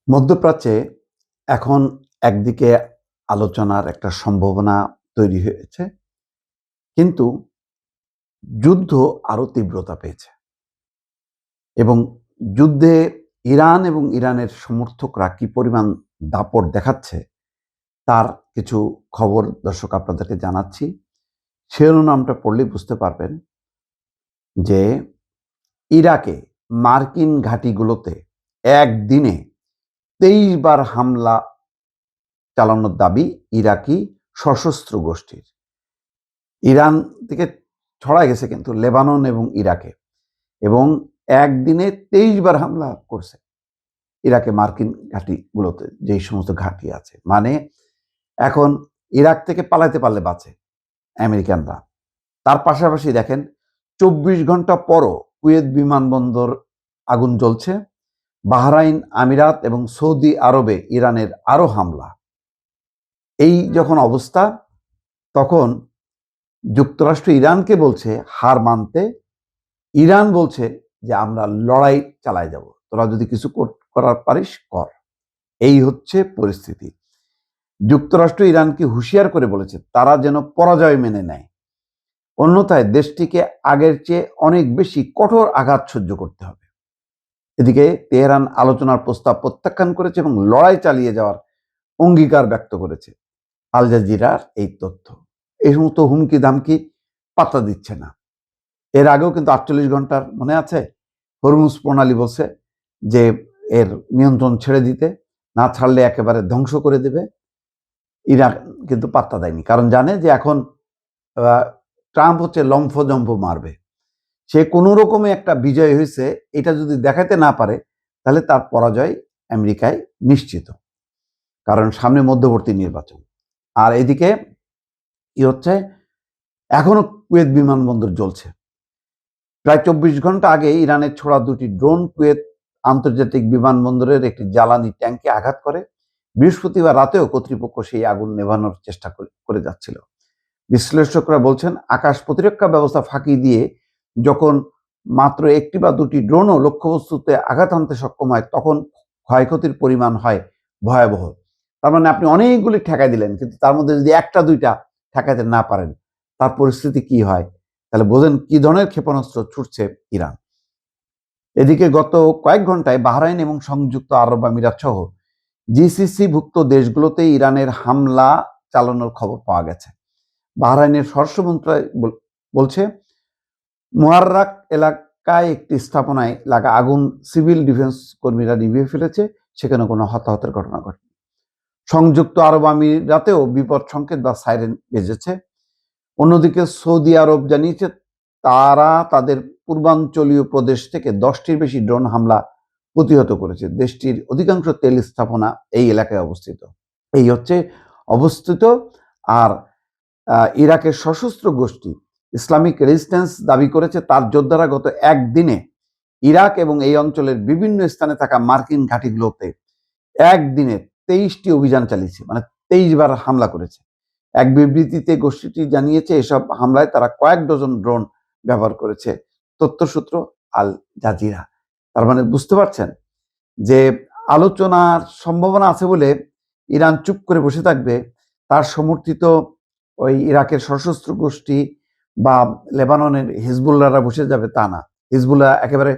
মধ্যপ্রাচ্যে এখন একদিকে আলোচনার একটা সম্ভাবনা তৈরি হয়েছে, কিন্তু যুদ্ধ আরো তীব্রতা পেয়েছে এবং যুদ্ধে ইরান এবং ইরানের সমর্থকরা কি পরিমাণ দাপট দেখাচ্ছে তার কিছু খবর দর্শক আপনাদেরকে জানাচ্ছি। শিরোনামটা পড়লেই বুঝতে পারবেন যে ইরাকে মার্কিন ঘাঁটিগুলোতে একদিনে 23 বার হামলা চালানোর দাবি ইরাকি সশস্ত্র গোষ্ঠীর। ইরান থেকে ছড়ায় গেছে কিন্তু লেবানন এবং ইরাকে, এবং একদিনে 23 বার হামলা করছে ইরাকে মার্কিন ঘাঁটিগুলোতে, যেই সমস্ত ঘাঁটি আছে। মানে এখন ইরাক থেকে পালাতে পারলে বাঁচে আমেরিকানরা। তার পাশাপাশি দেখেন 24 ঘন্টা পরও কুয়েত বিমানবন্দর আগুন জ্বলছে। বাহরাইন, আমিরাত এবং সৌদি আরবে ইরানের আরো হামলা। এই যখন অবস্থা, তখন যুক্তরাষ্ট্র ইরানকে বলছে হার মানতে। ইরান বলছে যে আমরা লড়াই চালায় যাব, তোরা যদি কিছু করার পারিস কর। এই হচ্ছে পরিস্থিতি। যুক্তরাষ্ট্র ইরানকে হুঁশিয়ার করে বলেছে তারা যেন পরাজয় মেনে নেয়, অন্যথায় দেশটিকে আগের চেয়ে অনেক বেশি কঠোর আঘাত সহ্য করতে হবে। এদিকে তেহরান আলোচনার প্রস্তাব প্রত্যাখ্যান করেছে এবং লড়াই চালিয়ে যাওয়ার অঙ্গীকার ব্যক্ত করেছে। আল জাজিরার এই তথ্য। এই সমস্ত হুমকি ধামকি পাত্তা দিচ্ছে না। এর আগেও কিন্তু 48 ঘন্টার মনে আছে, হরমুজ প্রণালী বলছে যে এর নিয়ন্ত্রণ ছেড়ে দিতে, না ছাড়লে একেবারে ধ্বংস করে দেবে। ইরান কিন্তু পাত্তা দেয়নি, কারণ জানে যে এখন ট্রাম্প হচ্ছে লম্ফজম্ফ মারবে। সে কোনো রকমে একটা বিজয় হয়েছে এটা যদি দেখাতে না পারে, তাহলে তার পরাজয় আমেরিকায় নিশ্চিত, কারণ সামনে মধ্যবর্তী নির্বাচন। আর এদিকে কি হচ্ছে, এখনো কুয়েত বিমানবন্দর জ্বলছে। প্রায় 24 ঘন্টা আগে ইরানের ছোড়া দুটি ড্রোন কুয়েত আন্তর্জাতিক বিমানবন্দরের একটি জ্বালানি ট্যাঙ্কে আঘাত করে। বৃহস্পতিবার রাতেও কর্তৃপক্ষ সেই আগুন নেভানোর চেষ্টা করে যাচ্ছিল। বিশ্লেষকরা বলছেন আকাশ প্রতিরক্ষা ব্যবস্থা ফাঁকি দিয়ে যখন মাত্র একটি বা দুটি ড্রোনও লক্ষ্যবস্তুতে আঘাত আনতে সক্ষম হয়, তখন ক্ষয়ক্ষতির পরিমাণ হয় ভয়াবহ। তার মানে আপনি অনেকগুলি ঠেকাই দিলেন, কিন্তু তার মধ্যে যদি একটা দুইটা ঠেকাতে না পারেন, তার পরিস্থিতি কি হয়, তাহলে বোঝেন কি ধরনের ক্ষেপণাস্ত্র ছুটছে ইরান। এদিকে গত কয়েক ঘন্টায় বাহরাইন এবং সংযুক্ত আরব আমিরাত সহ জিসিসি ভুক্ত দেশগুলোতে ইরানের হামলা চালানোর খবর পাওয়া গেছে। বাহরাইনের স্বরাষ্ট্র মন্ত্রণালয় বলছে মুহাররাক এলাকায় একটি স্থাপনায় লাগা আগুন সিভিল ডিফেন্স কর্মীরা নিভিয়ে ফেলেছে, সেখানে কোনো হতাহতের ঘটনা ঘটেনি। সংযুক্ত আরব আমিরাতেও বিপদ সংকেত বা সাইরেন বেজেছে। অন্যদিকে সৌদি আরব জানিয়েছে তারা তাদের পূর্বাঞ্চলীয় প্রদেশ থেকে 10টির বেশি ড্রোন হামলা প্রতিহত করেছে। দেশটির অধিকাংশ তেল স্থাপনা এই এলাকায় অবস্থিত। এই হচ্ছে অবস্থিত। আর ইরাকের সশস্ত্র গোষ্ঠী ইসলামিক রেজিস্ট্যান্স দাবি করেছে তার যোদ্ধারা গত একদিনে ইরাক এবং এই অঞ্চলের বিভিন্ন স্থানে থাকা মার্কিন ঘাঁটিগুলোতে একদিনে 23টি অভিযান চালিয়েছে, মানে 23 বার হামলা করেছে। এক বিবৃতিতে গোষ্ঠীটি জানিয়েছে এসব হামলায় তারা কয়েক ডজন ড্রোন ব্যবহার করেছে। তথ্যসূত্র আল জাজিরা। তার মানে বুঝতে পারছেন যে আলোচনার সম্ভাবনা আছে বলে ইরান চুপ করে বসে থাকবে, তার সমর্থিত ওই ইরাকের সশস্ত্র গোষ্ঠী বা লেবাননের হিজবুল্লাহরা বসে যাবে তা না। হিজবুল্লাহ একেবারে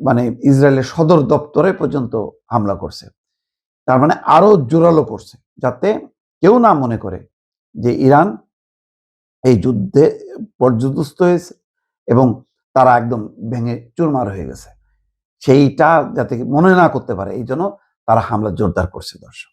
মানে ইসরায়েলের সদর দপ্তরে পর্যন্ত হামলা করছে। তার মানে আরো জোরালো করছে, যাতে কেউ না মনে করে যে ইরান এই যুদ্ধে পর্যদস্ত হয়েছে এবং তারা একদম ভেঙে চুরমার হয়ে গেছে, সেইটা যাতে মনে না করতে পারে, এই জন্য তারা হামলা জোরদার করছে। দর্শক।